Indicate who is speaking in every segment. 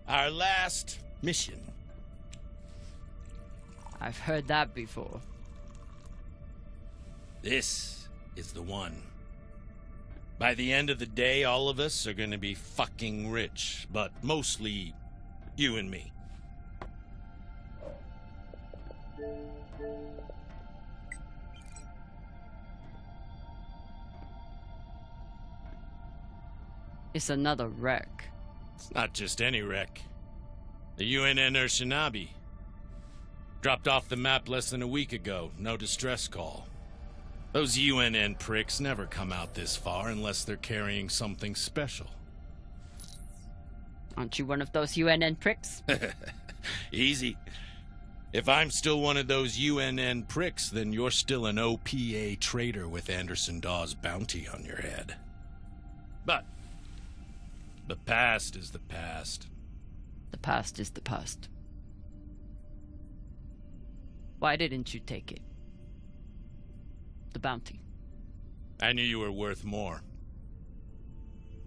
Speaker 1: Our last mission.
Speaker 2: I've heard that before.
Speaker 1: This is the one. By the end of the day, all of us are gonna be fucking rich, but mostly you and me.
Speaker 2: It's another wreck.
Speaker 1: It's not just any wreck. The UNN Shinabi. Dropped off the map less than a week ago. No distress call. Those UNN pricks never come out this far unless they're carrying something special.
Speaker 2: Aren't you one of those UNN pricks?
Speaker 1: Easy. If I'm still one of those UNN pricks, then you're still an OPA traitor with Anderson Dawes' bounty on your head. But the past is the past.
Speaker 2: The past is the past. Why didn't you take it? The bounty.
Speaker 1: I knew you were worth more.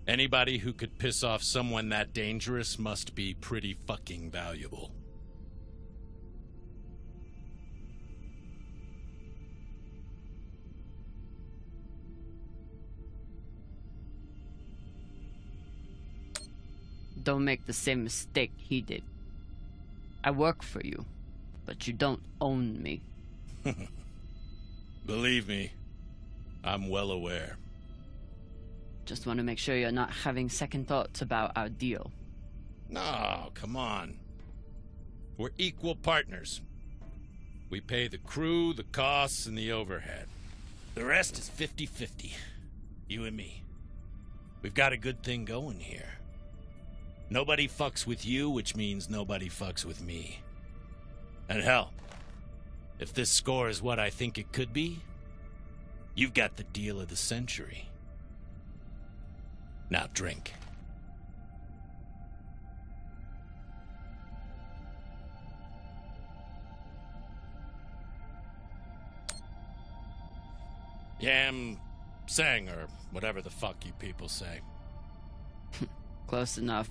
Speaker 1: Anybody who could piss off someone that dangerous must be pretty fucking valuable.
Speaker 2: Don't make the same mistake he did. I work for you, but you don't own me.
Speaker 1: Believe me, I'm well aware.
Speaker 2: Just want to make sure you're not having second thoughts about our deal.
Speaker 1: No, come on. We're equal partners. We pay the crew, the costs, and the overhead. The rest is 50-50. You and me. We've got a good thing going here. Nobody fucks with you, which means nobody fucks with me. And hell, if this score is what I think it could be, you've got the deal of the century. Now drink. Yam sang, or whatever the fuck you people say.
Speaker 2: Close enough.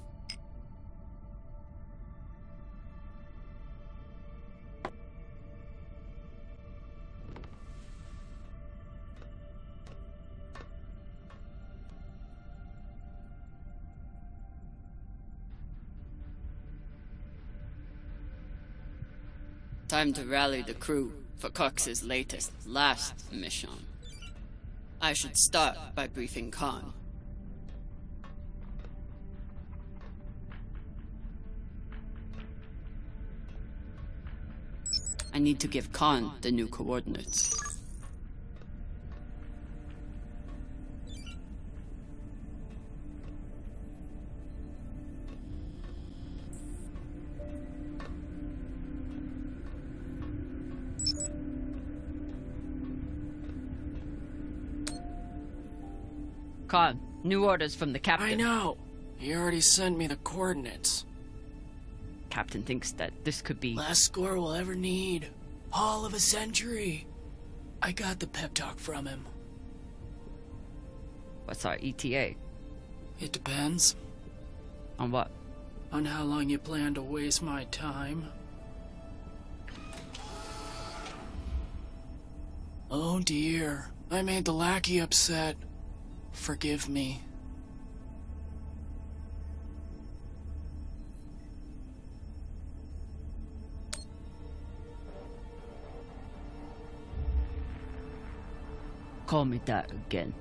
Speaker 2: Time to rally the crew for Cox's last mission. I should start by briefing Khan. I need to give Khan the new coordinates. Khan, new orders from the captain.
Speaker 3: I know. He already sent me the coordinates.
Speaker 2: Captain thinks that this could be...
Speaker 3: Last score we'll ever need. Haul of a century. I got the pep talk from him.
Speaker 2: What's our ETA?
Speaker 3: It depends.
Speaker 2: On what?
Speaker 3: On how long you plan to waste my time. Oh dear. I made the lackey upset. Forgive me.
Speaker 2: Call me that again.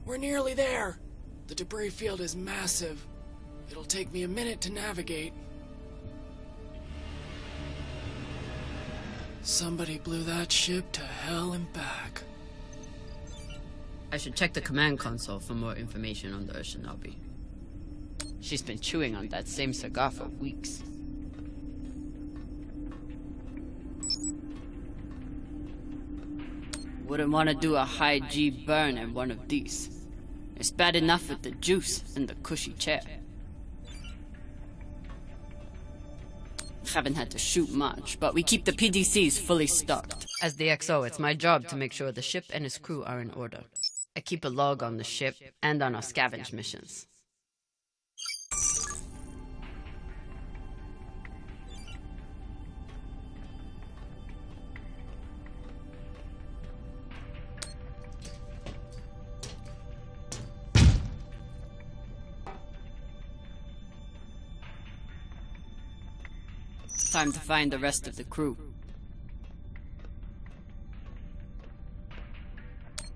Speaker 3: We're nearly there. The debris field is massive. It'll take me a minute to navigate. Somebody blew that ship to hell and back.
Speaker 2: I should check the command console for more information on the Shinabi. She's been chewing on that same cigar for weeks. Wouldn't want to do a high G burn at one of these. It's bad enough with the juice and the cushy chair. Haven't had to shoot much, but we keep the PDCs fully stocked. As the XO, it's my job to make sure the ship and its crew are in order. I keep a log on the ship and on our scavenge missions. Time to find the rest of the crew.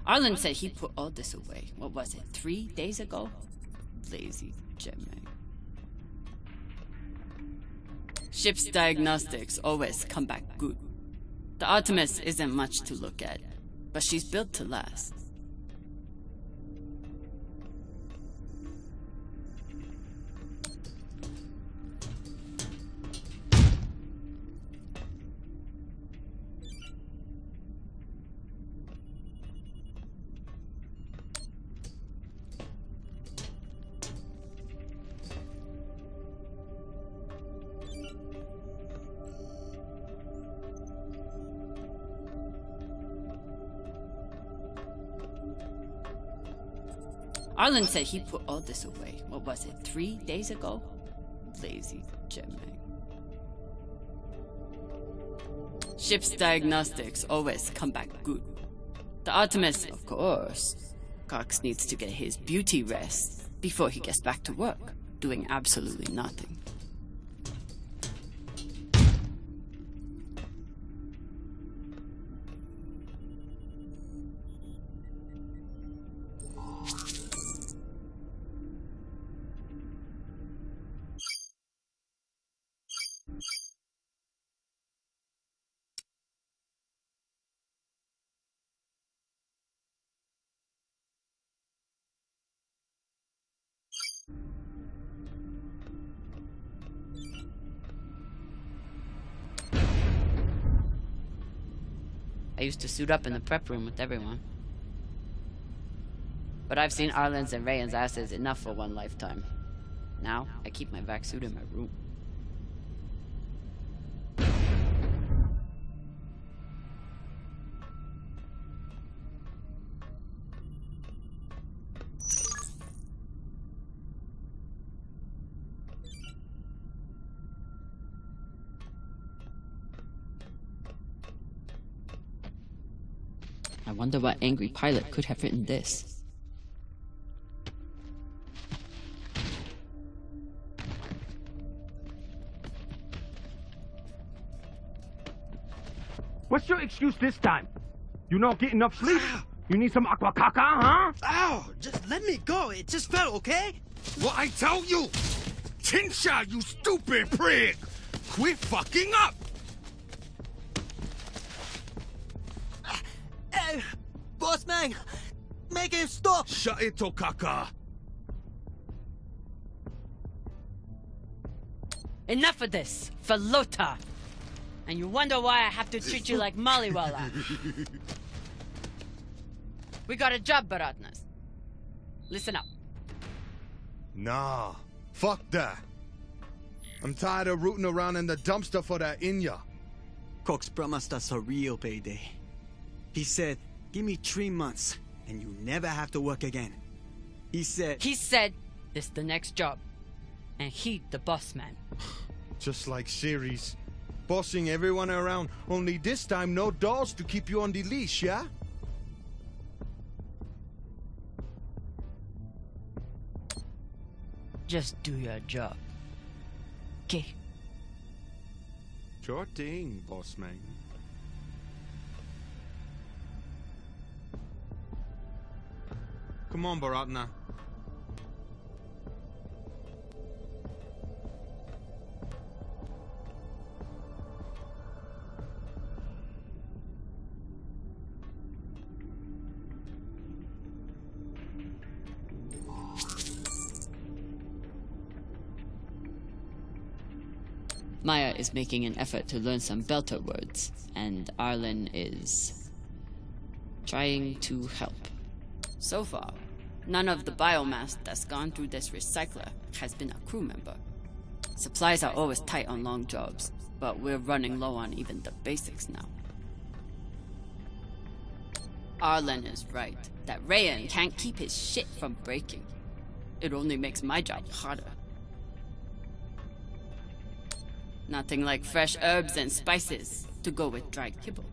Speaker 2: Arlen said he put all this away. What was it, 3 days ago? Lazy Gemini. Ship's diagnostics always come back good. The Artemis isn't much to look at, but she's built to last. Arlen said he put all this away. What was it, 3 days ago? Lazy Gemini. Ship's diagnostics always come back good. The Artemis, of course. Cox needs to get his beauty rest before he gets back to work, doing absolutely nothing. I used to suit up in the prep room with everyone. But I've seen Arlen's and Rayan's asses enough for one lifetime. Now, I keep my vac suit in my room. I wonder what angry pilot could have written this.
Speaker 4: What's your excuse this time? You not get enough sleep? You need some aqua caca, huh?
Speaker 5: Ow! Just let me go. It just fell, okay?
Speaker 6: What I tell you? Tinsha, you stupid prig! Quit fucking up!
Speaker 5: Boss man! Make him stop!
Speaker 6: Shut it, Tokaka!
Speaker 2: Enough of this, Falota! And you wonder why I have to treat you like Maliwala. We got a job, Baratnas. Listen up.
Speaker 6: Nah, fuck that. I'm tired of rooting around in the dumpster for that Inya.
Speaker 5: Cox promised us a real payday. He said, give me 3 months, and you never have to work again. He said,
Speaker 2: this is the next job. And he, the boss man.
Speaker 6: Just like Ceres. Bossing everyone around, only this time no dolls to keep you on the leash, yeah?
Speaker 2: Just do your job. Okay.
Speaker 6: Sure thing, boss man. Come on, Baratna.
Speaker 2: Maya is making an effort to learn some Belter words, and Arlen is trying to help. So far, none of the biomass that's gone through this recycler has been a crew member. Supplies are always tight on long jobs, but we're running low on even the basics now. Arlen is right. That Rayan can't keep his shit from breaking. It only makes my job harder. Nothing like fresh herbs and spices to go with dried kibble.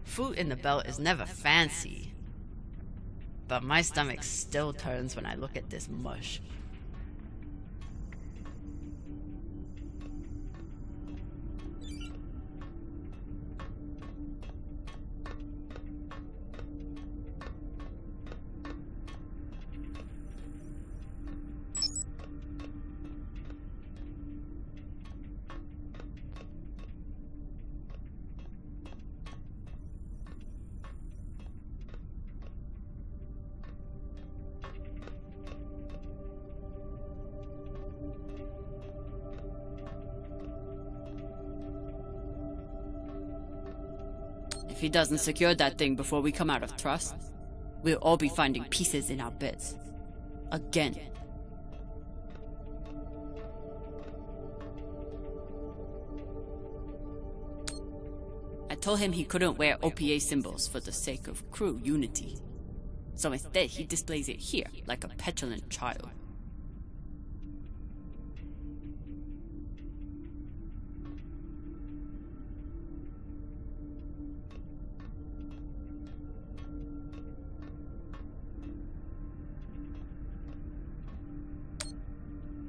Speaker 7: Food in the belt is never fancy, but my stomach still turns when I look at this mush.
Speaker 2: If he doesn't secure that thing before we come out of trust, we'll all be finding pieces in our beds. Again. I told him he couldn't wear OPA symbols for the sake of crew unity. So instead, he displays it here, like a petulant child.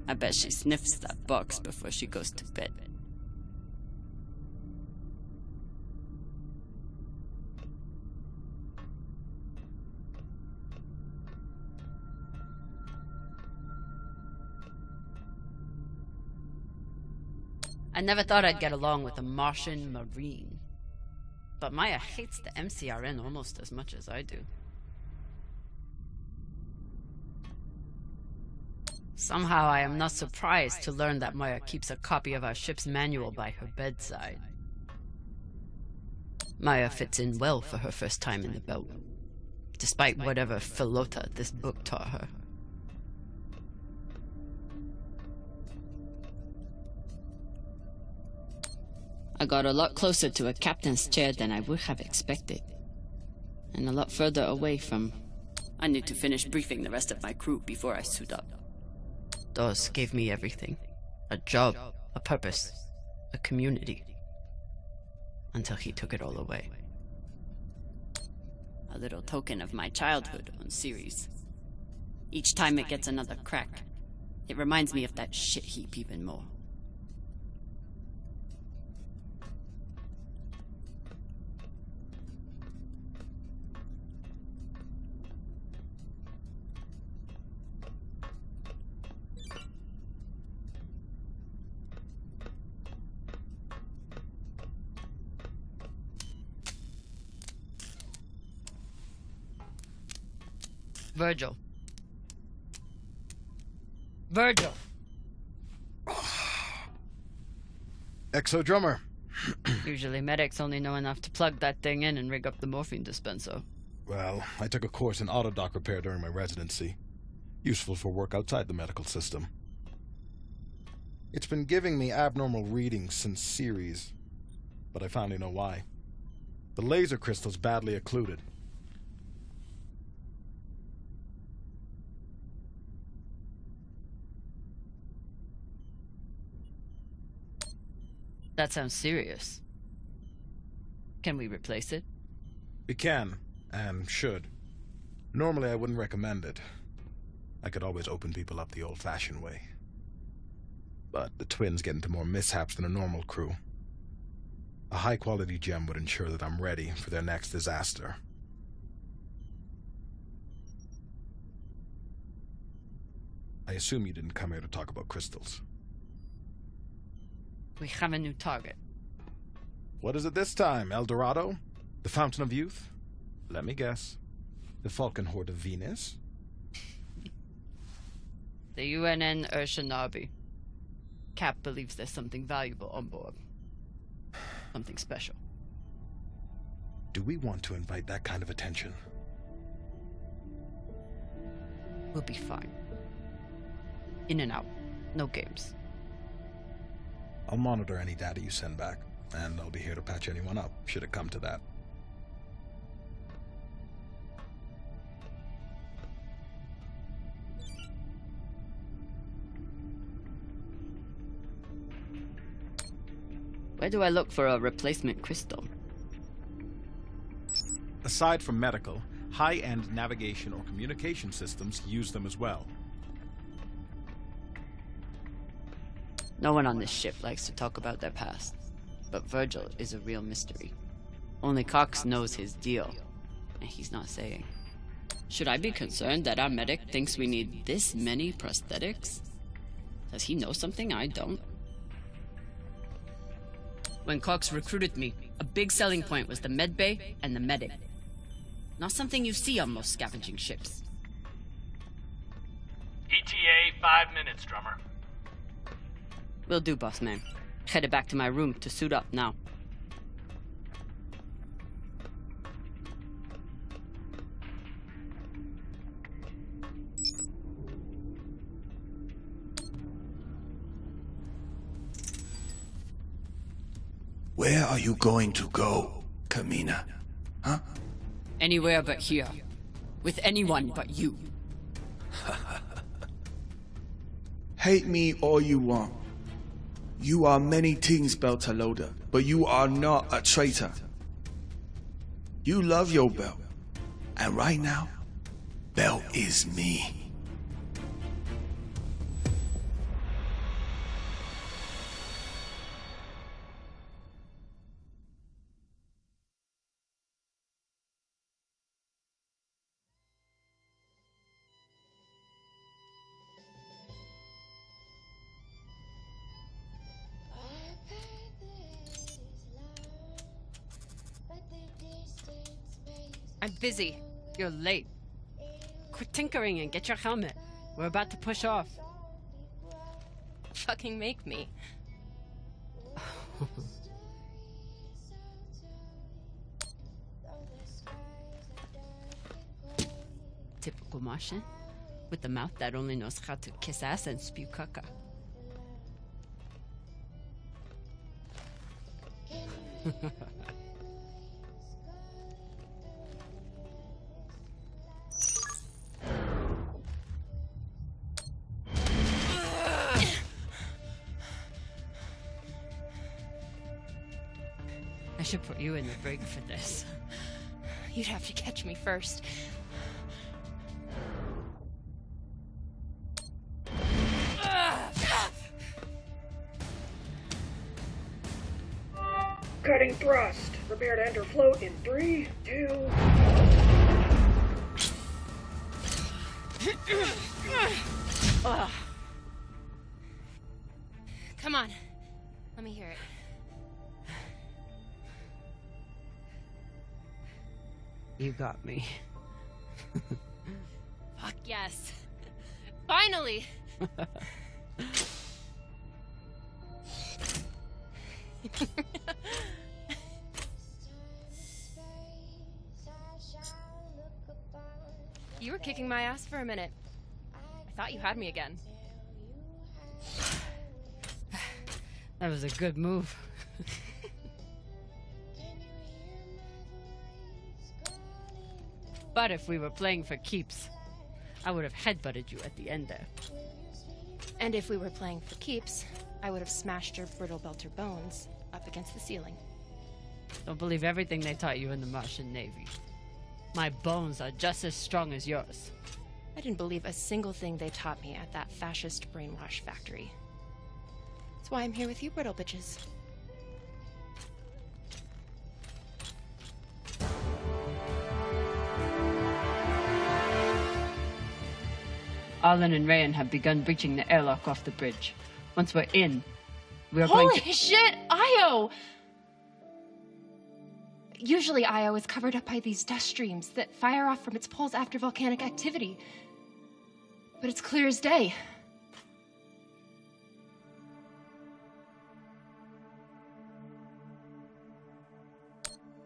Speaker 2: I bet she sniffs that box before she goes to bed.
Speaker 7: I never thought I'd get along with a Martian Marine, but Maya hates the MCRN almost as much as I do. Somehow I am not surprised to learn that Maya keeps a copy of our ship's manual by her bedside. Maya fits in well for her first time in the belt, despite whatever philota this book taught her.
Speaker 2: I got a lot closer to a captain's chair than I would have expected. And a lot further away from... I need to finish briefing the rest of my crew before I suit up.
Speaker 7: Dawes gave me everything. A job, a purpose, a community. Until he took it all away.
Speaker 2: A little token of my childhood on series. Each time it gets another crack, it reminds me of that shit heap even more.
Speaker 7: Virgil. Virgil!
Speaker 6: Exo drummer.
Speaker 7: Usually medics only know enough to plug that thing in and rig up the morphine dispenser.
Speaker 8: Well, I took a course in autodoc repair during my residency. Useful for work outside the medical system. It's been giving me abnormal readings since series, but I finally know why. The laser crystal's badly occluded.
Speaker 7: That sounds serious. Can we replace it?
Speaker 8: We can, and should. Normally I wouldn't recommend it. I could always open people up the old-fashioned way. But the twins get into more mishaps than a normal crew. A high-quality gem would ensure that I'm ready for their next disaster. I assume you didn't come here to talk about crystals.
Speaker 7: We have a new target.
Speaker 8: What is it this time, El Dorado? The Fountain of Youth? Let me guess. The Falcon Horde of Venus?
Speaker 7: The UNN Urshanabi. Cap believes there's something valuable on board. Something special.
Speaker 8: Do we want to invite that kind of attention?
Speaker 7: We'll be fine. In and out. No games.
Speaker 8: I'll monitor any data you send back, and I'll be here to patch anyone up, should it come to that.
Speaker 2: Where do I look for a replacement crystal?
Speaker 8: Aside from medical, high-end navigation or communication systems use them as well.
Speaker 2: No one on this ship likes to talk about their past, but Virgil is a real mystery. Only Cox knows his deal, and he's not saying. Should I be concerned that our medic thinks we need this many prosthetics? Does he know something I don't? When Cox recruited me, a big selling point was the med bay and the medic. Not something you see on most scavenging ships.
Speaker 9: ETA 5 minutes, drummer.
Speaker 2: Will do, boss man. Headed back to my room to suit up now.
Speaker 10: Where are you going to go, Kamina? Huh?
Speaker 2: Anywhere but here. With anyone but you.
Speaker 10: Hate me all you want. You are many things, Beltaloda, but you are not a traitor. You love your belt. And right now, Belt is me.
Speaker 7: I'm busy.
Speaker 2: You're late. Quit tinkering and get your helmet. We're about to push off.
Speaker 7: Fucking make me.
Speaker 2: Typical Martian. With the mouth that only knows how to kiss ass and spew caca. I should put you in the brig for this.
Speaker 7: You'd have to catch me first.
Speaker 3: Cutting thrust. Prepare to enter float in 3, 2...
Speaker 7: Come on. Let me hear it.
Speaker 2: You got me.
Speaker 7: Fuck yes. Finally! You were kicking my ass for a minute. I thought you had me again.
Speaker 2: That was a good move. But if we were playing for keeps, I would have headbutted you at the end there.
Speaker 7: And if we were playing for keeps, I would have smashed your brittle belter bones up against the ceiling.
Speaker 2: Don't believe everything they taught you in the Martian Navy. My bones are just as strong as yours.
Speaker 7: I didn't believe a single thing they taught me at that fascist brainwash factory. That's why I'm here with you, brittle bitches.
Speaker 2: Arlen and Rayan have begun breaching the airlock off the bridge. Once we're in, we are going to—
Speaker 7: Holy shit! Io! Usually Io is covered up by these dust streams that fire off from its poles after volcanic activity. But it's clear as day.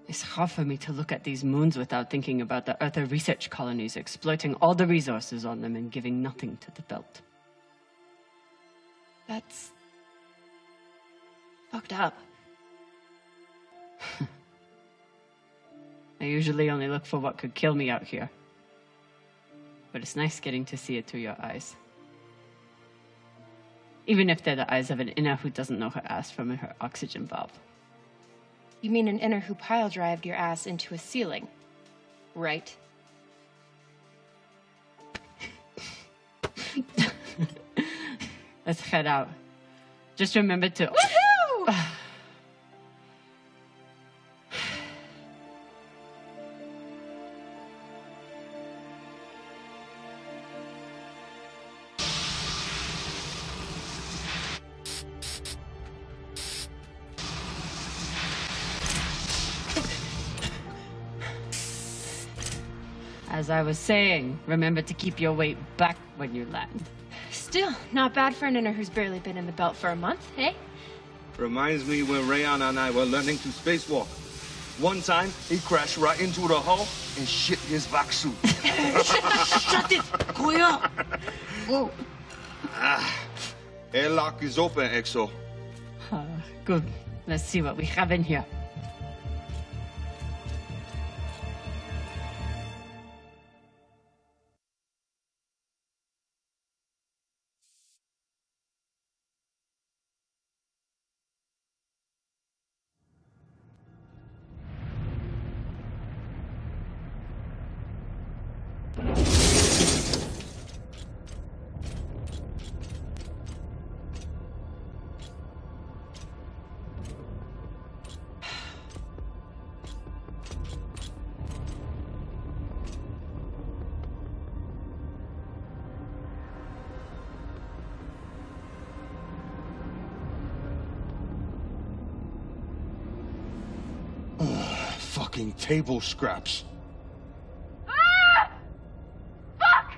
Speaker 2: It's hard for me to look at these moons without thinking about the Earther research colonies exploiting all the resources on them and giving nothing to the belt.
Speaker 7: That's
Speaker 11: fucked up.
Speaker 2: I usually only look for what could kill me out here. But it's nice getting to see it through your eyes. Even if they're the eyes of an inner who doesn't know her ass from her oxygen valve.
Speaker 11: You mean an inner who pile-drived your ass into a ceiling, right?
Speaker 2: Let's head out. Just remember to...
Speaker 11: Woohoo!
Speaker 2: As I was saying, remember to keep your weight back when you land.
Speaker 11: Still, not bad for an inner who's barely been in the belt for a month, eh?
Speaker 12: Reminds me when Rayon and I were learning to spacewalk. One time, he crashed right into the hull and shit his vac suit.
Speaker 11: Shut it! Kuya!
Speaker 12: Whoa. Airlock is open, Exo.
Speaker 2: Good. Let's see what we have in here.
Speaker 12: Fucking table scraps.
Speaker 11: Ah! Fuck!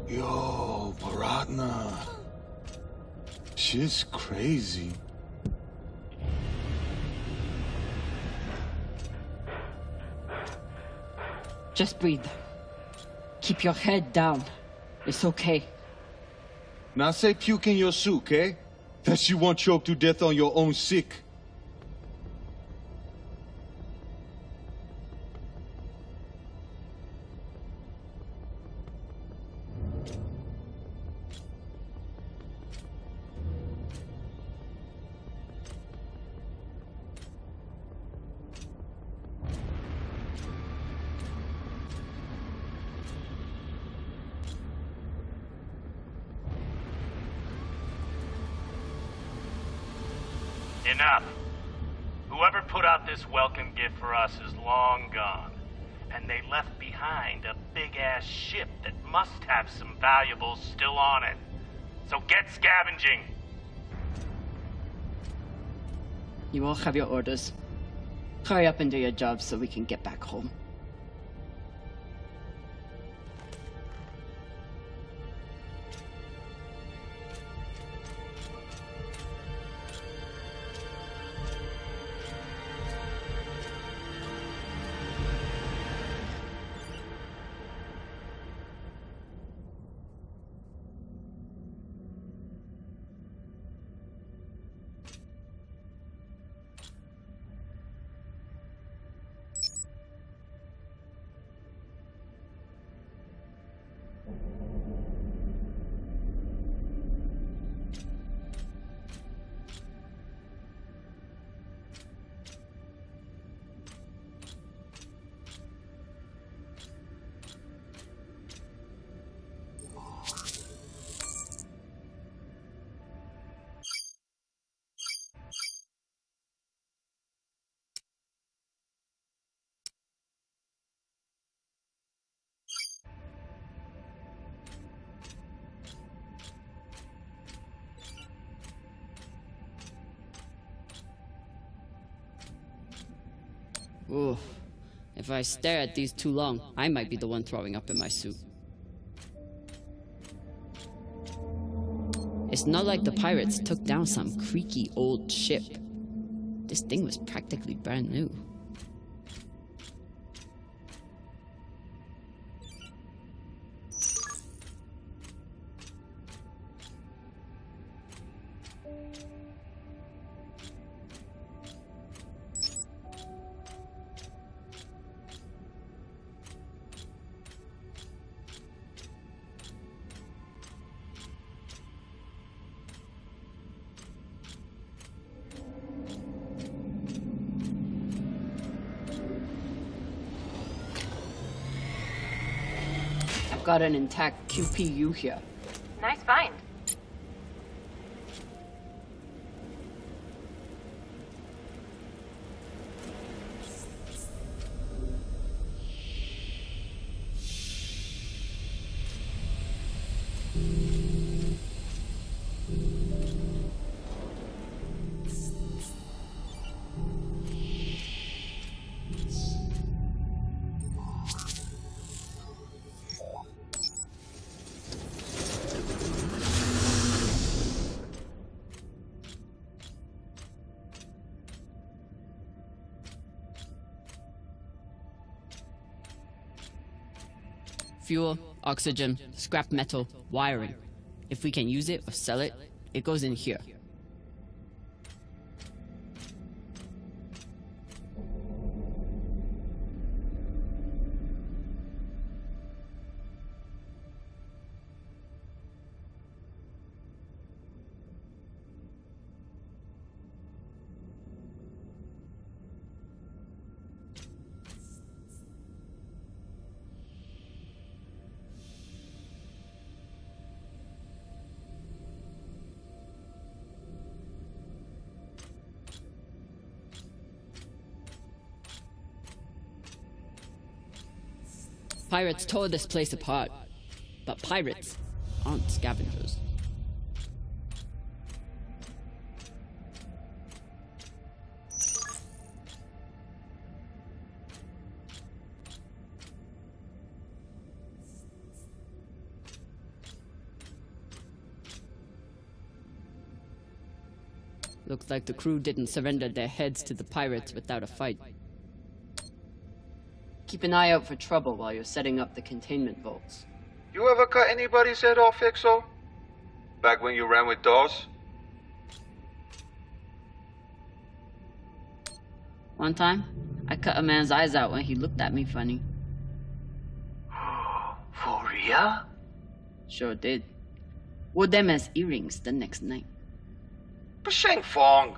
Speaker 10: Yo, Baratna. Shit's crazy.
Speaker 2: Just breathe. Keep your head down. It's okay.
Speaker 12: Now say puke in your suit, okay? That you won't choke to death on your own sick.
Speaker 9: Enough. Whoever put out this welcome gift for us is long gone. And they left behind a big-ass ship that must have some valuables still on it. So get scavenging.
Speaker 2: You all have your orders. Hurry up and do your jobs so we can get back home. Ooh. If I stare at these too long, I might be the one throwing up in my suit. It's not like the pirates took down some creaky old ship. This thing was practically brand new.
Speaker 7: Got an intact QPU here.
Speaker 11: Nice find.
Speaker 2: Fuel, oxygen, scrap metal, wiring. If we can use it or sell it, it goes in here. Pirates tore this place apart, but pirates aren't scavengers. Looks like the crew didn't surrender their heads to the pirates without a fight.
Speaker 7: Keep an eye out for trouble while you're setting up the containment vaults.
Speaker 12: You ever cut anybody's head off, Exo? Back when you ran with Dawes?
Speaker 2: One time, I cut a man's eyes out when he looked at me funny.
Speaker 12: For real?
Speaker 2: Sure did. Wore them as earrings the next night.
Speaker 12: Basheng Fong!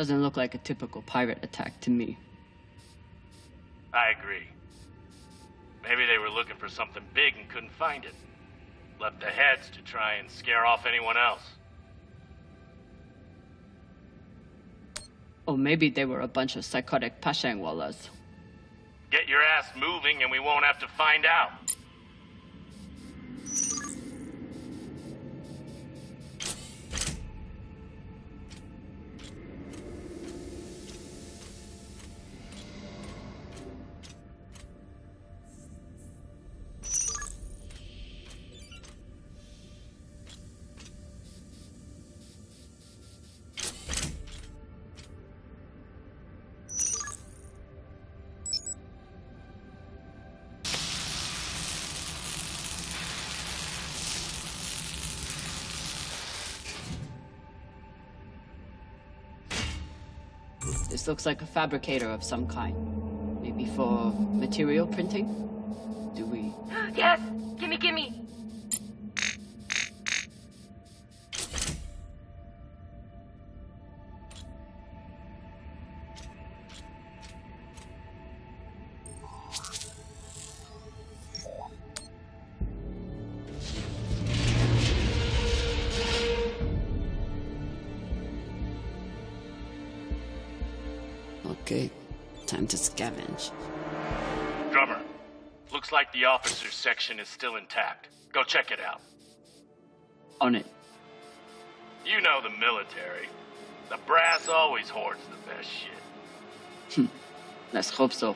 Speaker 2: Doesn't look like a typical pirate attack to me.
Speaker 9: I agree. Maybe they were looking for something big and couldn't find it. Left the heads to try and scare off anyone else.
Speaker 2: Or maybe they were a bunch of psychotic Pashangwalas.
Speaker 9: Get your ass moving and we won't have to find out.
Speaker 2: This looks like a fabricator of some kind. Maybe for material printing? Do we...
Speaker 11: Yes! Gimme, gimme!
Speaker 2: Okay, time to scavenge.
Speaker 9: Drummer, looks like the officers section is still intact. Go check it out.
Speaker 2: On it.
Speaker 9: You know the military. The brass always hoards the best shit.
Speaker 2: Let's hope so.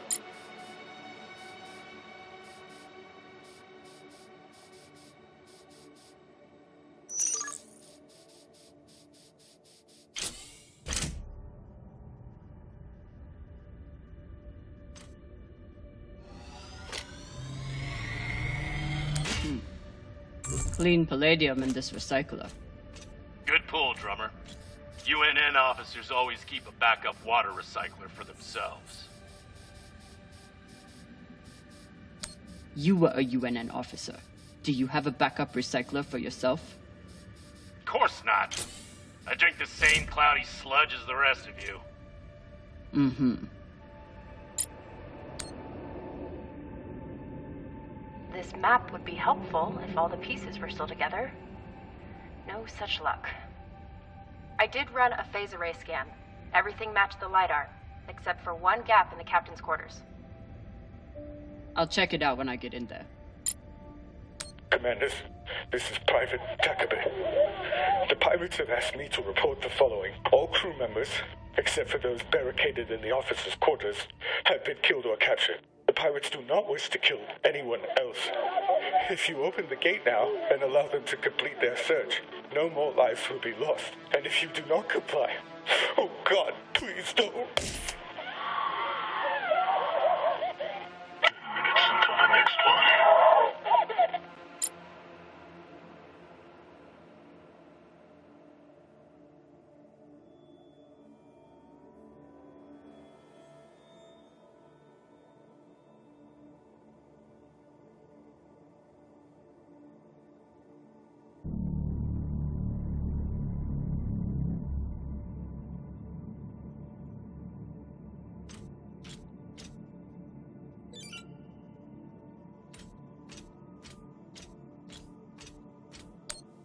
Speaker 2: Clean palladium in this recycler.
Speaker 9: Good pull, Drummer. UNN officers always keep a backup water recycler for themselves.
Speaker 2: You were a UNN officer. Do you have a backup recycler for yourself?
Speaker 9: Of course not. I drink the same cloudy sludge as the rest of you.
Speaker 2: Mm-hmm.
Speaker 11: This map would be helpful if all the pieces were still together. No such luck. I did run a phase array scan. Everything matched the LiDAR, except for one gap in the captain's quarters.
Speaker 2: I'll check it out when I get in there.
Speaker 13: Commanders, this is Private Takabe. The pirates have asked me to report the following. All crew members, except for those barricaded in the officers' quarters, have been killed or captured. The pirates do not wish to kill anyone else. If you open the gate now and allow them to complete their search, no more lives will be lost. And if you do not comply, oh God, please don't.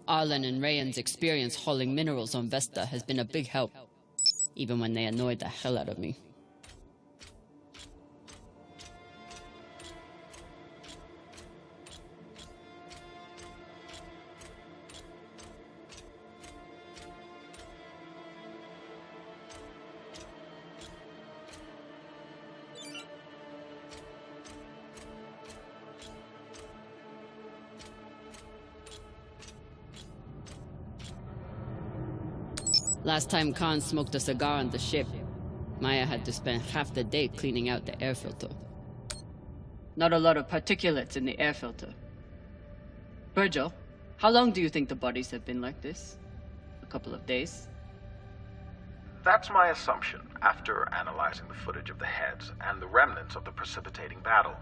Speaker 2: Arlen and Rayan's experience hauling minerals on Vesta has been a big help, even when they annoyed the hell out of me. Last time Khan smoked a cigar on the ship, Maya had to spend half the day cleaning out the air filter. Not a lot of particulates in the air filter. Virgil, how long do you think the bodies have been like this? A couple of days?
Speaker 14: That's my assumption, after analyzing the footage of the heads and the remnants of the precipitating battle.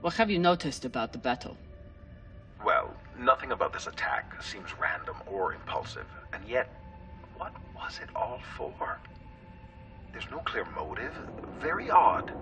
Speaker 2: What have you noticed about the battle?
Speaker 14: Well, nothing about this attack seems random or impulsive, and yet, what was it all for? There's no clear motive. Very odd.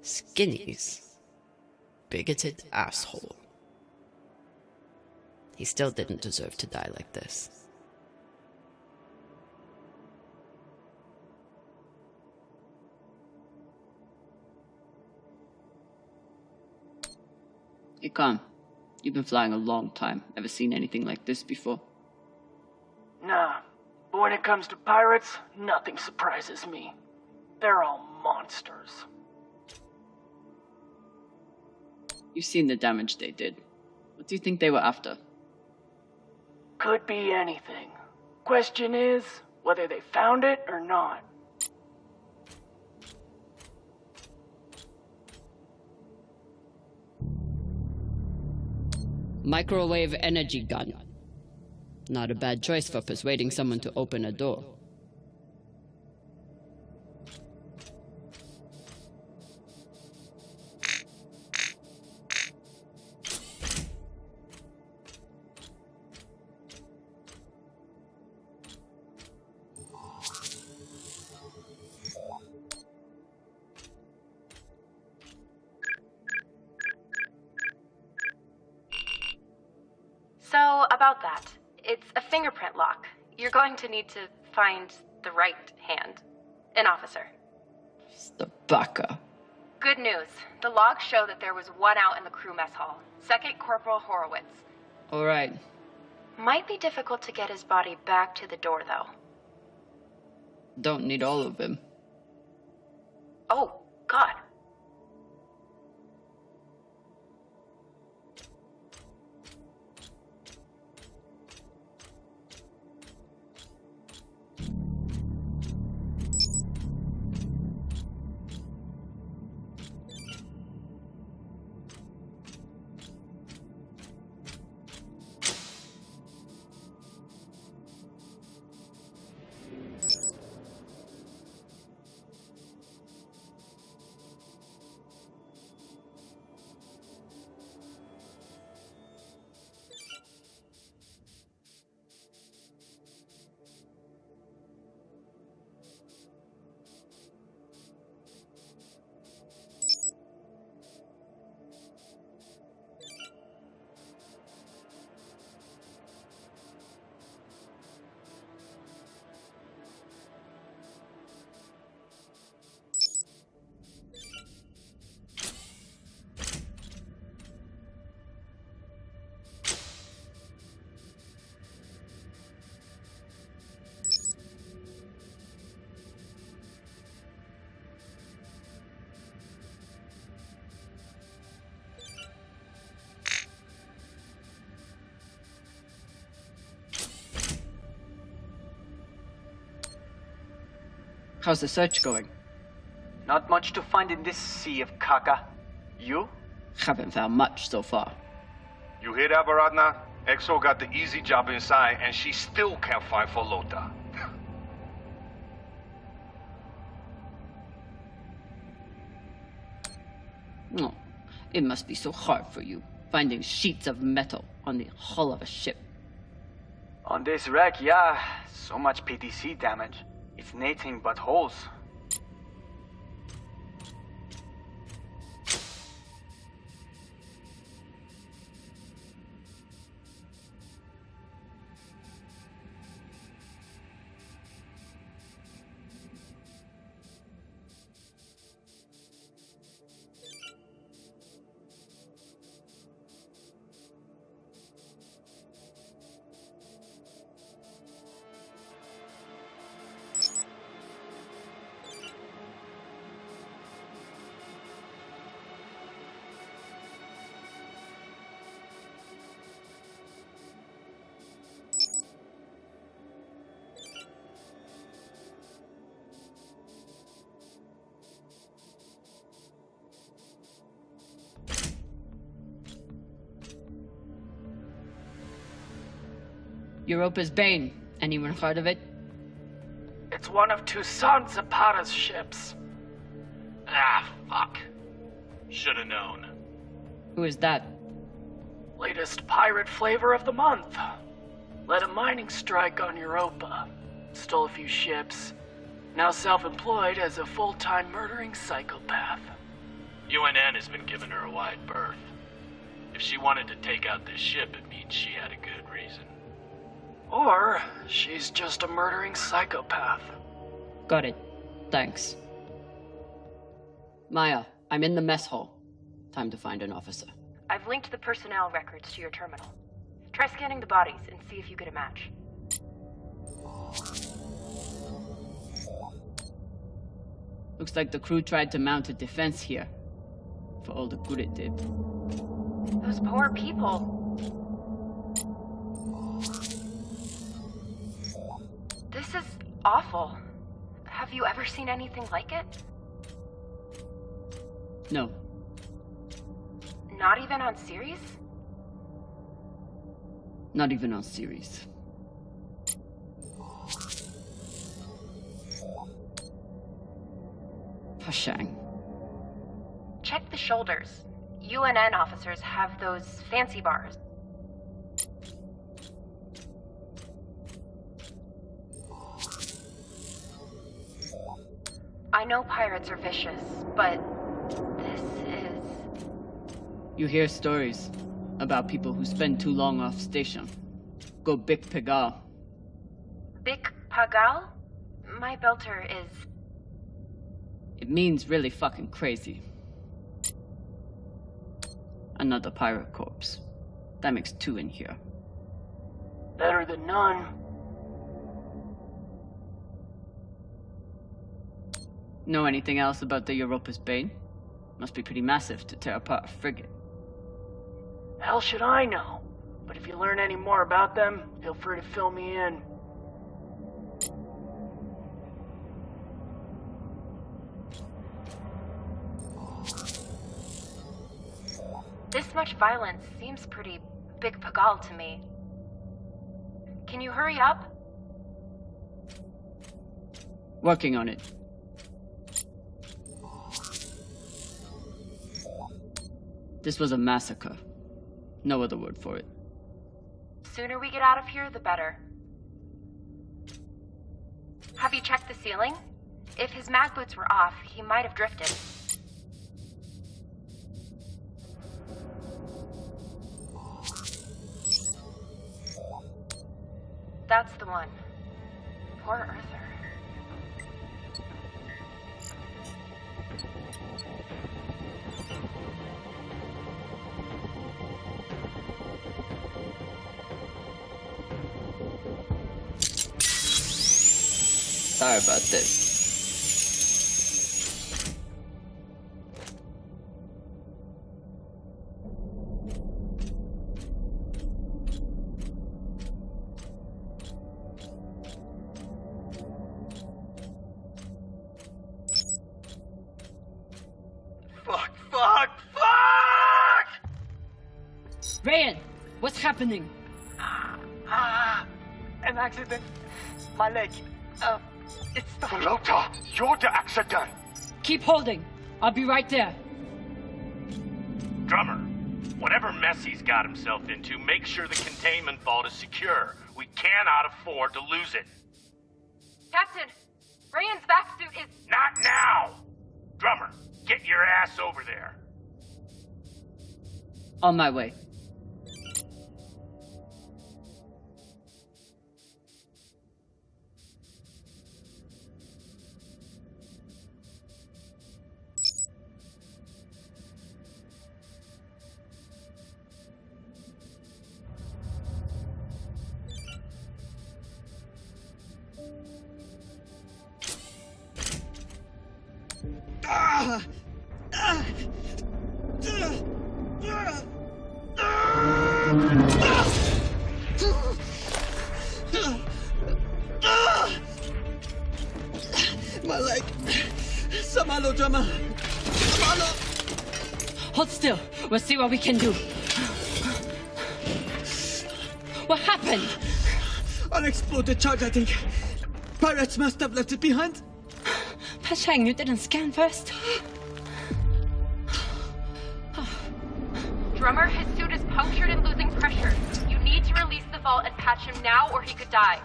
Speaker 7: Skinnies. Bigoted asshole. He still didn't deserve to die like this.
Speaker 2: calm. You've been flying a long time. Ever seen anything like this before?
Speaker 3: Nah, but when it comes to pirates, nothing surprises me. They're all monsters.
Speaker 2: You've seen the damage they did. What do you think they were after?
Speaker 3: Could be anything. Question is, whether they found it or not.
Speaker 2: Microwave energy gun. Not a bad choice for persuading someone to open a door.
Speaker 11: So, about that. It's a fingerprint lock. You're going to need to find the right hand. An officer.
Speaker 2: The baka.
Speaker 11: Good news. The logs show that there was one out in the crew mess hall. Second Corporal Horowitz.
Speaker 2: All right.
Speaker 11: Might be difficult to get his body back to the door, though.
Speaker 2: Don't need all of him.
Speaker 11: Oh, God.
Speaker 2: How's the search going?
Speaker 15: Not much to find in this sea of caca. You?
Speaker 2: Haven't found much so far.
Speaker 14: You hear that, Baratna? Exo got the easy job inside, and she still can't find Folota.
Speaker 2: Oh, it must be so hard for you, finding sheets of metal on the hull of a ship.
Speaker 15: On this wreck, yeah. So much PTC damage. It's nothing but holes.
Speaker 2: Europa's Bane. Anyone heard of it?
Speaker 3: It's one of Toussaint Zapata's ships.
Speaker 9: Ah, fuck. Should've known.
Speaker 2: Who is that?
Speaker 3: Latest pirate flavor of the month. Led a mining strike on Europa. Stole a few ships. Now self-employed as a full-time murdering psychopath.
Speaker 9: UNN has been giving her a wide berth. If she wanted to take out this ship, it means she had a good reason.
Speaker 3: Or she's just a murdering psychopath.
Speaker 2: Got it. Thanks. Maya, I'm in the mess hall. Time to find an officer.
Speaker 11: I've linked the personnel records to your terminal. Try scanning the bodies and see if you get a match.
Speaker 2: Looks like the crew tried to mount a defense here. For all the good it did.
Speaker 11: Those poor people. This is awful. Have you ever seen anything like it?
Speaker 2: No.
Speaker 11: Not even on series?
Speaker 2: Not even on series. Pashang.
Speaker 11: Check the shoulders. UNN officers have those fancy bars. I know pirates are vicious, but this is...
Speaker 2: You hear stories about people who spend too long off station. Go Bik Pagal.
Speaker 11: Bik Pagal? My belter is...
Speaker 2: It means really fucking crazy. Another pirate corpse. That makes 2 in here.
Speaker 3: Better than none.
Speaker 2: Know anything else about the Europa's Bane? Must be pretty massive to tear apart a frigate.
Speaker 3: Hell should I know? But if you learn any more about them, feel free to fill me in.
Speaker 11: This much violence seems pretty Bik Pagal to me. Can you hurry up?
Speaker 2: Working on it. This was a massacre. No other word for it.
Speaker 11: Sooner we get out of here, the better. Have you checked the ceiling? If his mag boots were off, he might have drifted. That's the one. Poor Arthur.
Speaker 2: Sorry about this. Ryan, what's happening?
Speaker 15: An accident. My leg. It's the...
Speaker 13: Floater, you're the accident.
Speaker 2: Keep holding. I'll be right there.
Speaker 9: Drummer, whatever mess he's got himself into, make sure the containment vault is secure. We cannot afford to lose it.
Speaker 11: Captain, Ryan's back suit is...
Speaker 9: Not now! Drummer, get your ass over there.
Speaker 2: On my way.
Speaker 5: My leg. Samalo, drummer. Samalo.
Speaker 2: Hold still. We'll see what we can do. What happened?
Speaker 5: Unexploded charge, I think. Pirates must have left it behind.
Speaker 2: Pashang, you didn't scan first?
Speaker 11: Drummer, his suit is punctured and losing pressure. You need to release the vault and patch him now or he could die.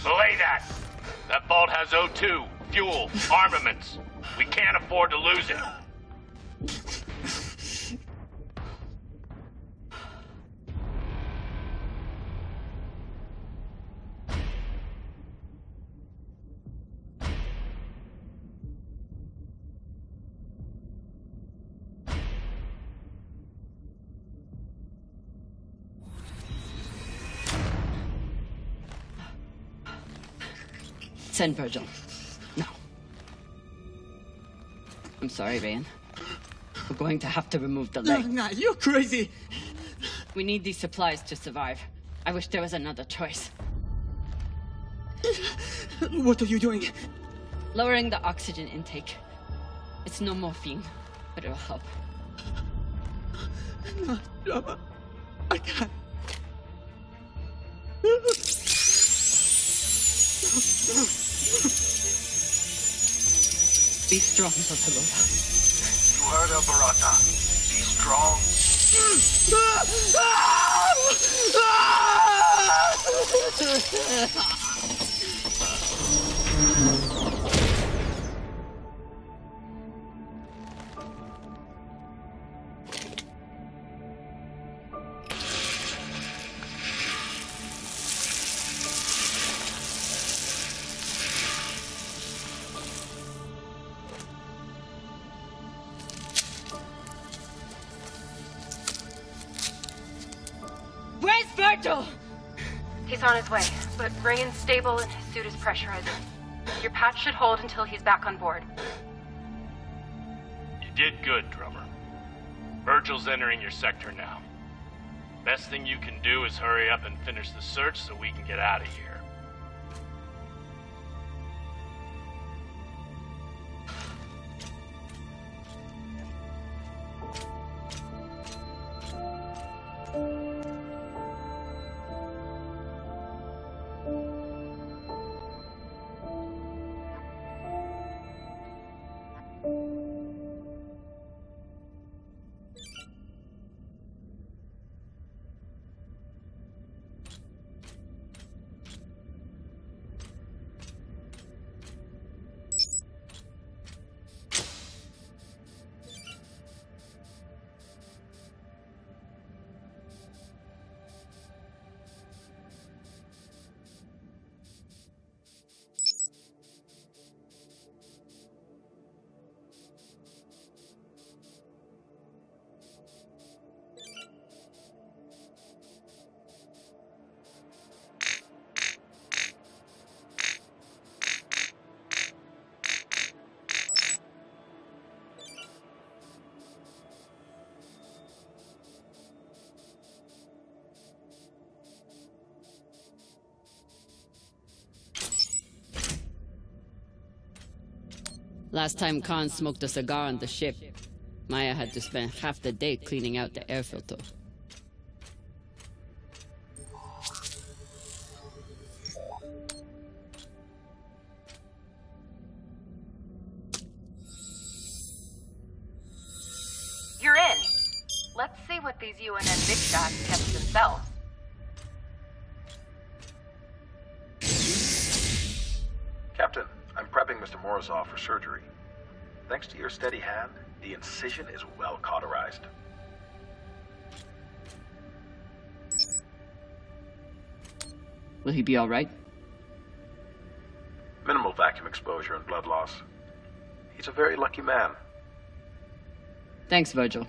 Speaker 9: Belay that. That vault has O2, fuel, armaments. We can't afford to lose it.
Speaker 2: Send Virgil. Now. I'm sorry, Ryan. We're going to have to remove the leg.
Speaker 5: Nah, you're crazy.
Speaker 2: We need these supplies to survive. I wish there was another choice.
Speaker 5: What are you doing?
Speaker 2: Lowering the oxygen intake. It's no morphine, but it'll help.
Speaker 5: No, Drama. I can't.
Speaker 2: Be strong, Vorteile.
Speaker 14: You heard her, Barata. Be strong.
Speaker 2: Where's Virgil?
Speaker 11: He's on his way, but Ryan's stable and his suit is pressurizing. Your patch should hold until he's back on board.
Speaker 9: You did good, drummer. Virgil's entering your sector now. Best thing you can do is hurry up and finish the search so we can get out of here.
Speaker 2: Last time Khan smoked a cigar on the ship, Maya had to spend half the day cleaning out the air filter.
Speaker 11: You're in. Let's see what these UNN big shots kept themselves.
Speaker 14: Captain, I'm prepping Mr. Morozov for surgery. Thanks to your steady hand, the incision is well cauterized.
Speaker 2: Will he be all right?
Speaker 14: Minimal vacuum exposure and blood loss. He's a very lucky man.
Speaker 2: Thanks, Virgil.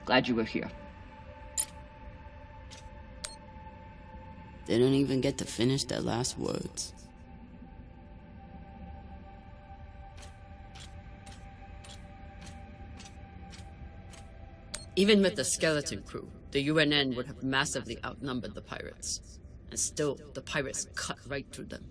Speaker 2: Glad you were here. They don't even get to finish their last words. Even with the skeleton crew, the UNN would have massively outnumbered the pirates. And still, the pirates cut right through them.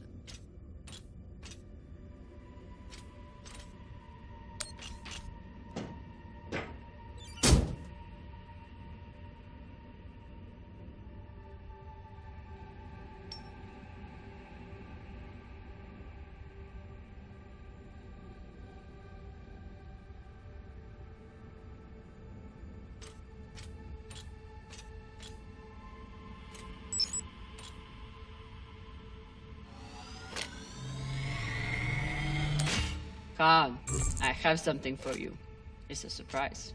Speaker 2: Khan, I have something for you. It's a surprise.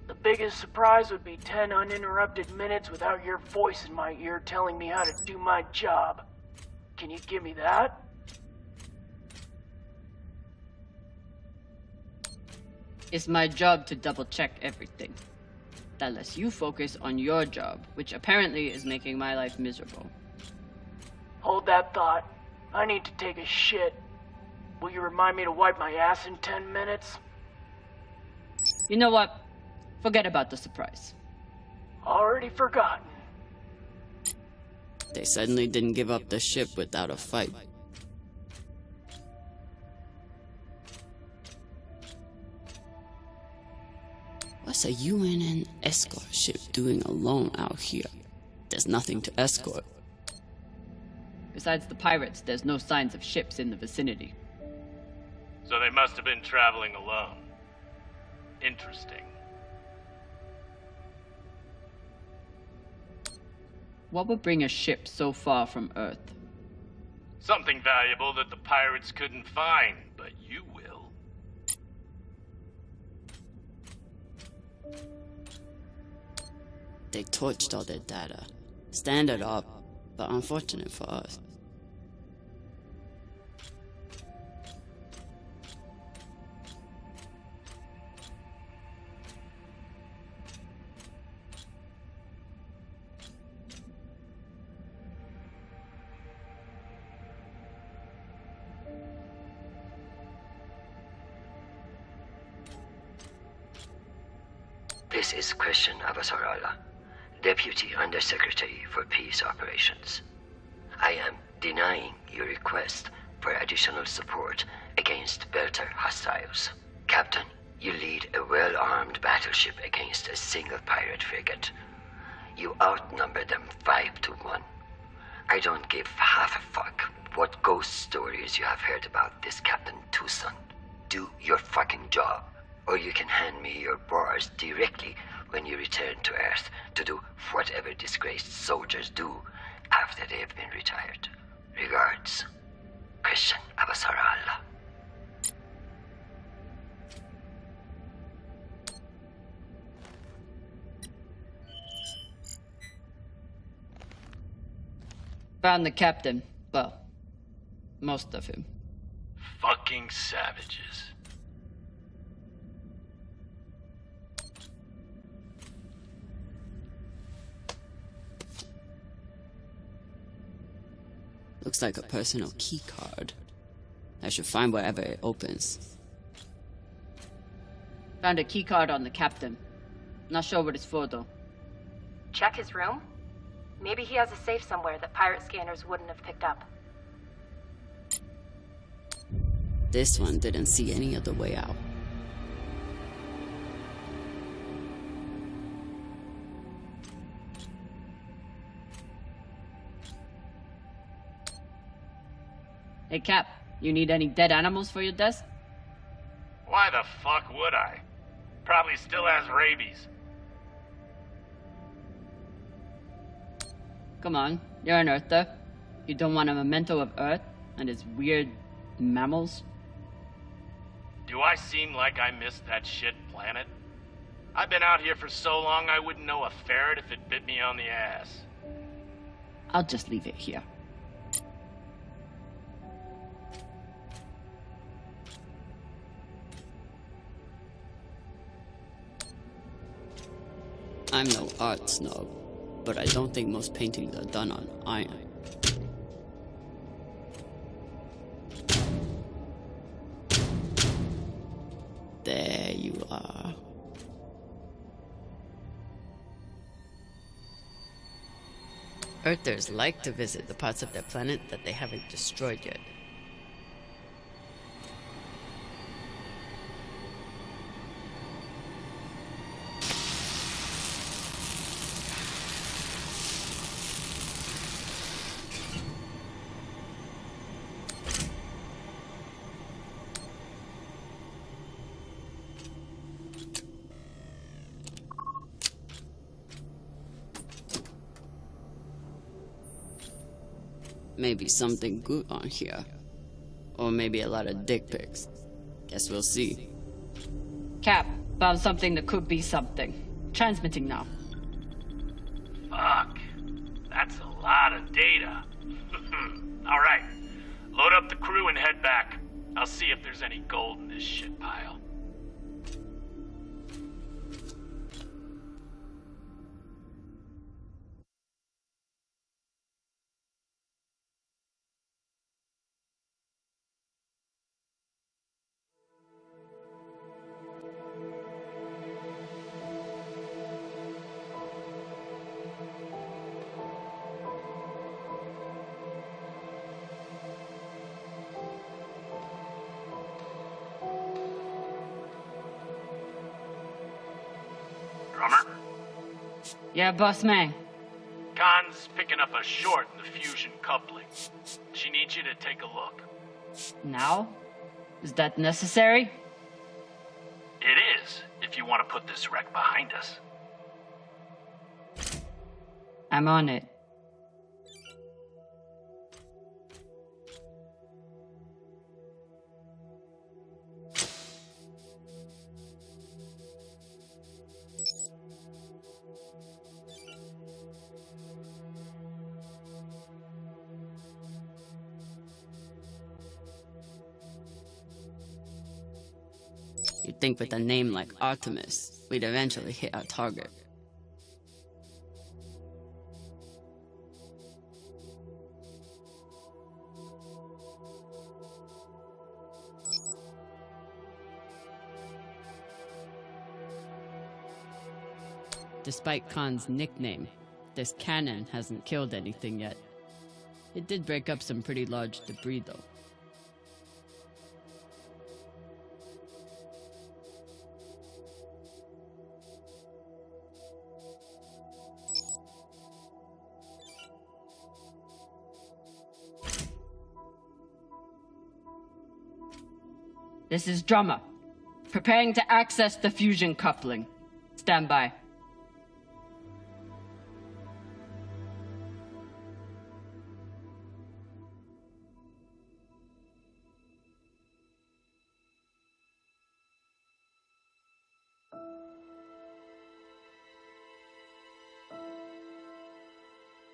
Speaker 3: The biggest surprise would be 10 uninterrupted minutes without your voice in my ear telling me how to do my job. Can you give me that?
Speaker 2: It's my job to double-check everything. That lets you focus on your job, which apparently is making my life miserable.
Speaker 3: Hold that thought. I need to take a shit. Will you remind me to wipe my ass in 10 minutes?
Speaker 2: You know what? Forget about the surprise.
Speaker 3: Already forgotten.
Speaker 2: They suddenly didn't give up the ship without a fight. What's a UNN escort ship doing alone out here? There's nothing to escort. Besides the pirates, there's no signs of ships in the vicinity.
Speaker 9: So they must have been traveling alone. Interesting.
Speaker 2: What would bring a ship so far from Earth?
Speaker 9: Something valuable that the pirates couldn't find, but you will.
Speaker 2: They torched all their data. Standard up, but unfortunate for us.
Speaker 16: This is Christian Abasarala, Deputy Undersecretary for Peace Operations. I am denying your request for additional support against Belter hostiles. Captain, you lead a well-armed battleship against a single pirate frigate. You outnumber them 5 to 1. I don't give half a fuck what ghost stories you have heard about this Captain Tucson. Do your fucking job, or you can hand me your bars directly when you return to Earth to do whatever disgraced soldiers do after they have been retired. Regards, Christian Abasarala.
Speaker 2: Found the captain. Well, most of him.
Speaker 9: Fucking savages.
Speaker 2: Looks like a personal key card. I should find wherever it opens. Found a key card on the captain. Not sure what it's for though.
Speaker 11: Check his room? Maybe he has a safe somewhere that pirate scanners wouldn't have picked up.
Speaker 2: This one didn't see any other way out. Hey Cap, you need any dead animals for your desk?
Speaker 9: Why the fuck would I? Probably still has rabies.
Speaker 2: Come on, you're an Earther. You don't want a memento of Earth and its weird mammals?
Speaker 9: Do I seem like I missed that shit planet? I've been out here for so long I wouldn't know a ferret if it bit me on the ass.
Speaker 2: I'll just leave it here. I'm no art snob, but I don't think most paintings are done on iron. There you are. Earthers like to visit the parts of their planet that they haven't destroyed yet. Maybe something good on here. Or maybe a lot of dick pics. Guess we'll see. Cap, found something that could be something. Transmitting now.
Speaker 9: Fuck. That's a lot of data. Alright. Load up the crew and head back. I'll see if there's any gold in this shit pile.
Speaker 2: Yeah, boss man.
Speaker 9: Khan's picking up a short in the fusion coupling. She needs you to take a look.
Speaker 2: Now? Is that necessary?
Speaker 9: It is, if you want to put this wreck behind us.
Speaker 2: I'm on it. You'd think with a name like Artemis, we'd eventually hit our target. Despite Khan's nickname, this cannon hasn't killed anything yet. It did break up some pretty large debris though. This is Drummer. Preparing to access the fusion coupling. Stand by.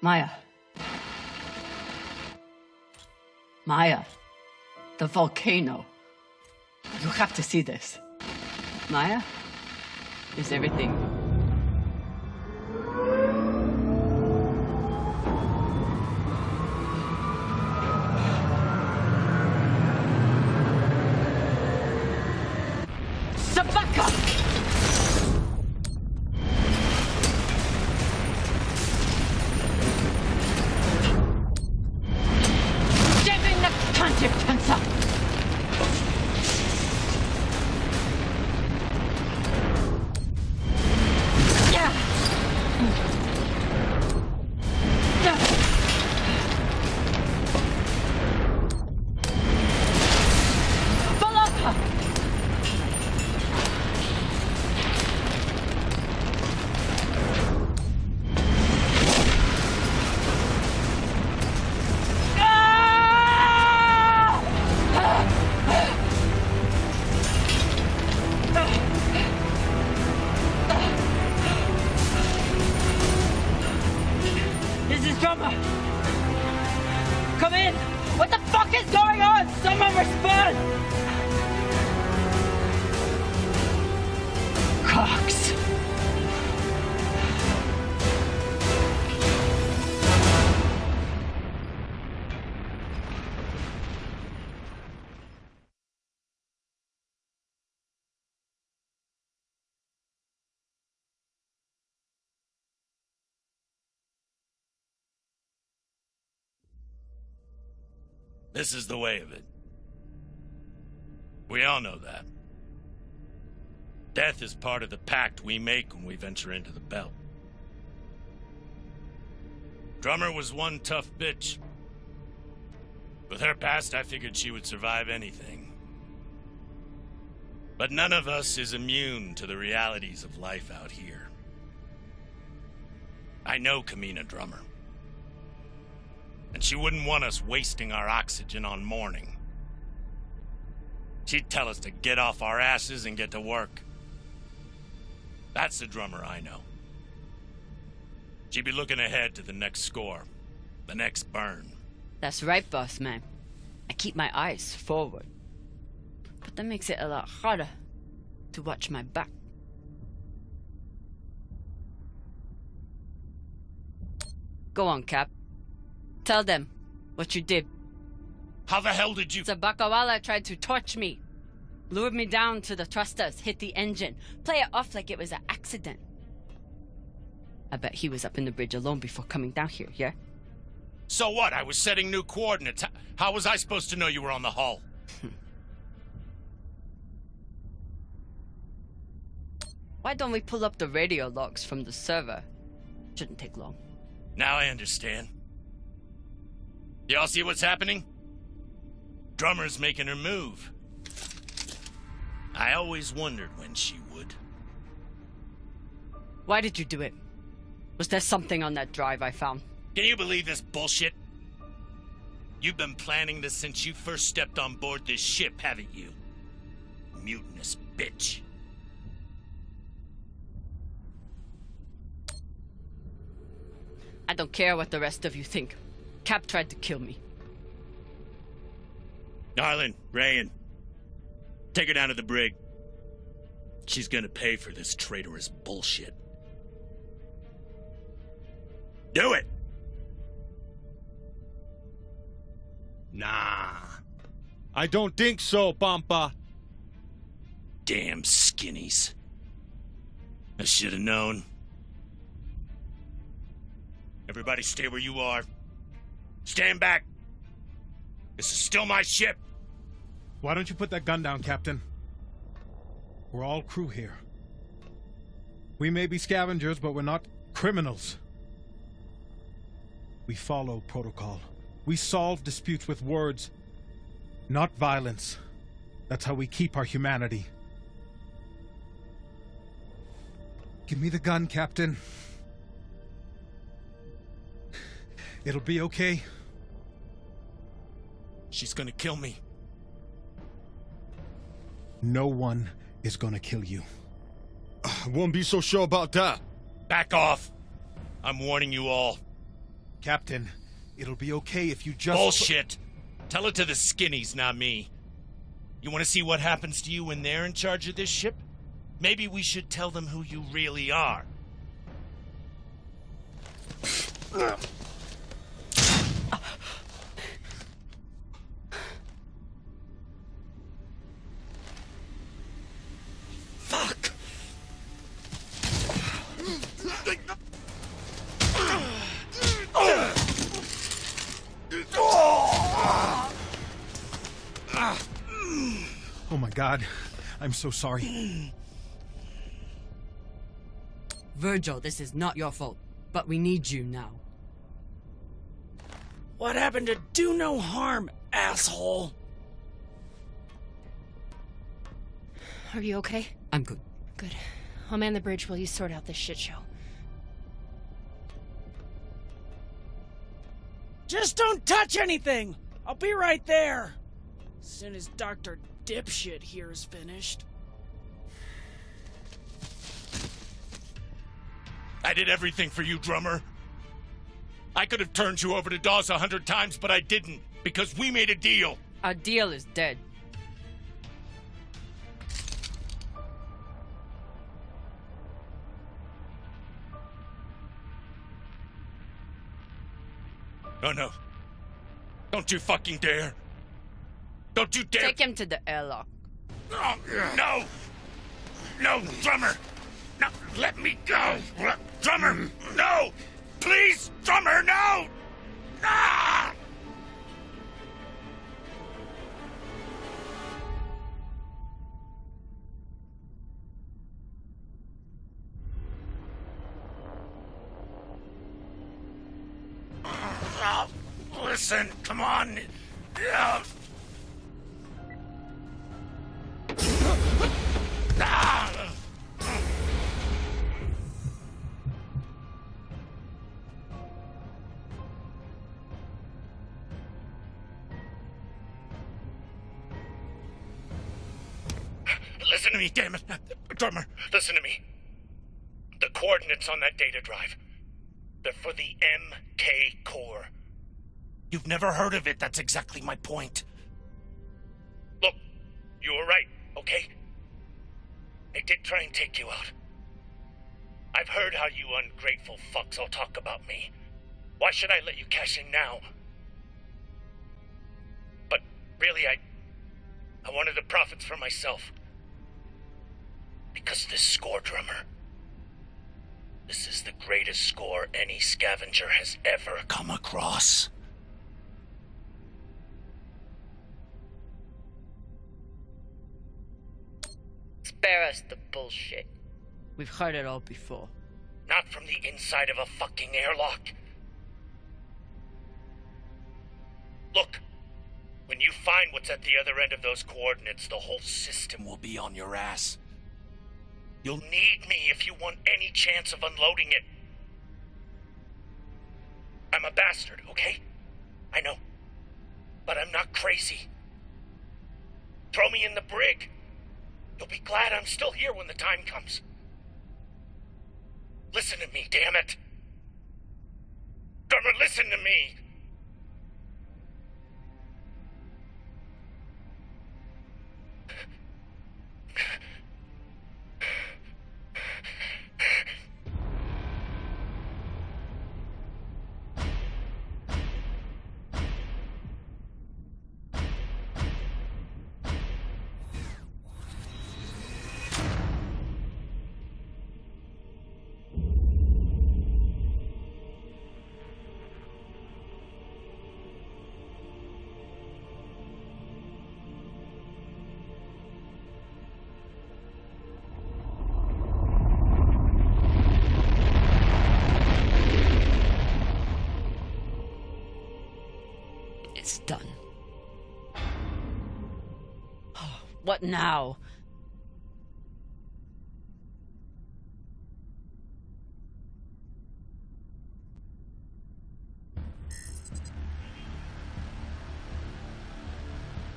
Speaker 2: Maya. Maya. The volcano. You have to see this. Maya? Is everything... Sabaka! Giving the consequence. Come in! What the fuck is going on? Someone respond! Cox.
Speaker 1: This is the way of it. We all know that. Death is part of the pact we make when we venture into the belt. Drummer was one tough bitch. With her past, I figured she would survive anything. But none of us is immune to the realities of life out here. I know Kamina Drummer. And she wouldn't want us wasting our oxygen on mourning. She'd tell us to get off our asses and get to work. That's the Drummer I know. She'd be looking ahead to the next score, the next burn.
Speaker 2: That's right, boss man. I keep my eyes forward. But that makes it a lot harder to watch my back. Go on, Cap. Tell them what you did.
Speaker 1: How the hell did you...
Speaker 2: Sabakawala tried to torch me. Lured me down to the thrusters, hit the engine. Play it off like it was an accident. I bet he was up in the bridge alone before coming down here, yeah?
Speaker 1: So what? I was setting new coordinates. How was I supposed to know you were on the hull?
Speaker 2: Why don't we pull up the radio logs from the server
Speaker 7: Shouldn't take long.
Speaker 1: Now I understand. Y'all see what's happening? Drummer's making her move. I always wondered when she would.
Speaker 7: Why did you do it? Was there something on that drive I found?
Speaker 1: Can you believe this bullshit? You've been planning this since you first stepped on board this ship, haven't you? Mutinous bitch.
Speaker 7: I don't care what the rest of you think. Cap tried to kill me.
Speaker 1: Arlen, Rayan, take her down to the brig. She's gonna pay for this traitorous bullshit. Do it!
Speaker 6: Nah. I don't think so, Pampa.
Speaker 1: Damn skinnies. I should have known. Everybody stay where you are. Stand back. This is still my ship.
Speaker 8: Why don't you put that gun down, Captain? We're all crew here. We may be scavengers, but we're not criminals. We follow protocol. We solve disputes with words, not violence. That's how we keep our humanity. Give me the gun, Captain. It'll be okay.
Speaker 1: She's gonna kill me.
Speaker 8: No one is gonna kill you.
Speaker 6: I won't be so sure about that.
Speaker 1: Back off. I'm warning you all.
Speaker 8: Captain, it'll be okay if you just...
Speaker 1: Bullshit. Tell it to the skinnies, not me. You want to see what happens to you when they're in charge of this ship? Maybe we should tell them who you really are.
Speaker 6: Fuck!
Speaker 8: Oh my God, I'm so sorry.
Speaker 7: Virgil, this is not your fault, but we need you now.
Speaker 3: What happened to do no harm, asshole?
Speaker 11: Are you okay?
Speaker 7: I'm good.
Speaker 11: Good. I'll man the bridge while you sort out this shit show.
Speaker 3: Just don't touch anything! I'll be right there! As soon as Dr. Dipshit here is finished.
Speaker 1: I did everything for you, drummer. I could have turned you over to Dawes 100 times, but I didn't, because we made a deal.
Speaker 7: Our deal is dead.
Speaker 1: Oh no. Don't you fucking dare. Don't you dare.
Speaker 7: Take him to the airlock.
Speaker 1: Oh, no! No, drummer! No, let me go! Drummer, no! Please, drummer, no! Ah! Oh, listen, come on. Ah! Listen to me, damn it. Drummer, listen to me. The coordinates on that data drive, they're for the MK core. You've never heard of it, that's exactly my point. Look, you were right, okay? They did try and take you out. I've heard how you ungrateful fucks all talk about me. Why should I let you cash in now? But really, I wanted the profits for myself. Because this score, drummer, this is the greatest score any scavenger has ever come across.
Speaker 7: Spare us the bullshit. We've heard it all before.
Speaker 9: Not from the inside of a fucking airlock. Look, when you find what's at the other end of those coordinates, the whole system will be on your ass. You'll need me if you want any chance of unloading it. I'm a bastard, okay? I know. But I'm not crazy. Throw me in the brig. You'll be glad I'm still here when the time comes. Listen to me, damn it. Drummer, listen to me.
Speaker 2: It's done. What now?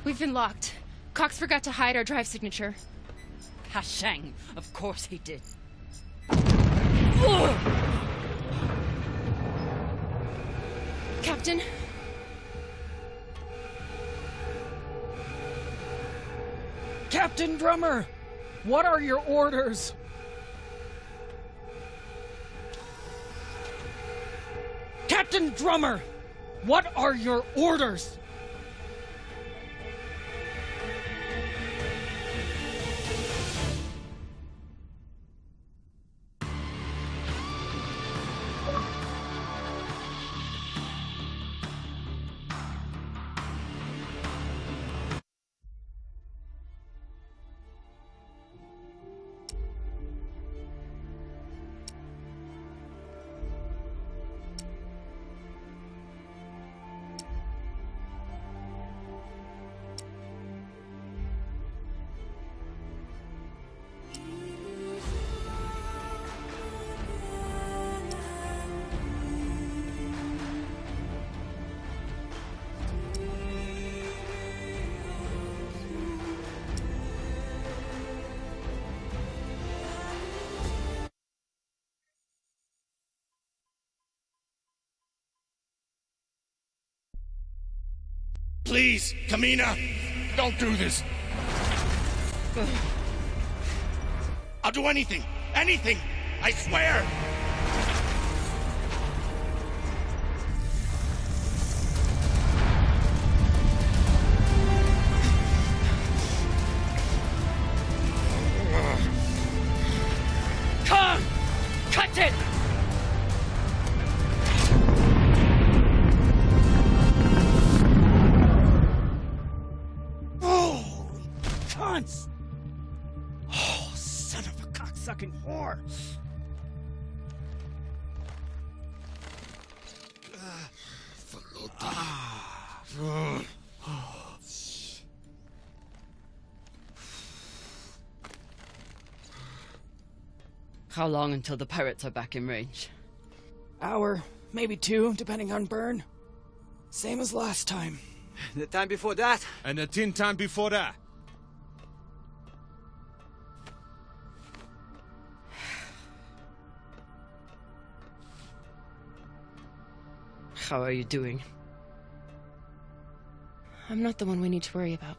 Speaker 17: We've been locked. Cox forgot to hide our drive signature.
Speaker 2: Hashang, of course he did.
Speaker 17: Captain?
Speaker 18: Captain Drummer, what are your orders? Captain Drummer, what are your orders?
Speaker 1: Please, Kamina, don't do this. I'll do anything, I swear.
Speaker 18: Come! Cut it!
Speaker 4: Oh, son of a cocksucking whore!
Speaker 2: How long until the pirates are back in range?
Speaker 18: Hour, maybe 2, depending on burn. Same as last time.
Speaker 5: The time before that?
Speaker 6: And the 10 time before that?
Speaker 2: How are you doing?
Speaker 17: I'm not the one we need to worry about.